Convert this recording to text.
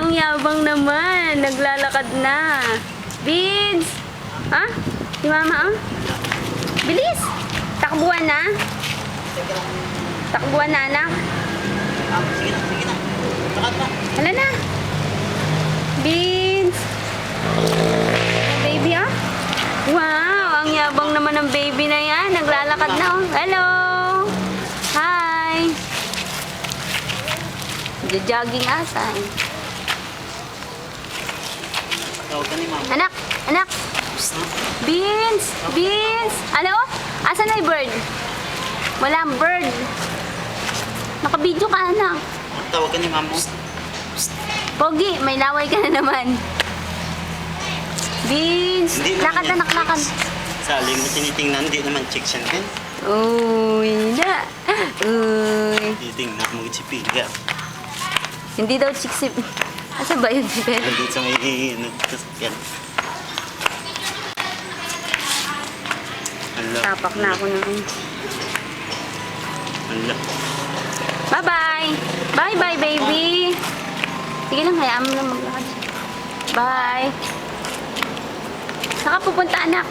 Ang yabang naman. Naglalakad na. Beans! Ha? Si mama, oh. Bilis! Takbuhan na. Takbuhan na, anak. Sige na, sige na. Lakad na. Hala na. Beans! Baby, ah? Wow! Ang yabang naman ng baby na yan. Naglalakad na, oh. Hello! Hi! Jogging asa, eh. Tawag ka ni mama. Anak! Anak! Psst. Beans! Beans! Ano? Asan na yung bird? Walang bird. Nakabidyo ka, anak. Tawag ka ni mama. Pogi, may laway ka na naman. Beans! Hindi naman Lakad, yan anak, lakad. chicks. Saling mo tinitingnan, hindi naman chicks yan din. Uy, na. Uy. Tinitingnan mo si Piga. Hindi daw chiksip. Asa ba yun si Bella? Nandun sa may yan. Hala. Tapak na ako naman. Hala. Bye-bye! Bye-bye, baby! Sige lang, hayaan mo na maglakad. Bye! Saan ka pupunta, anak?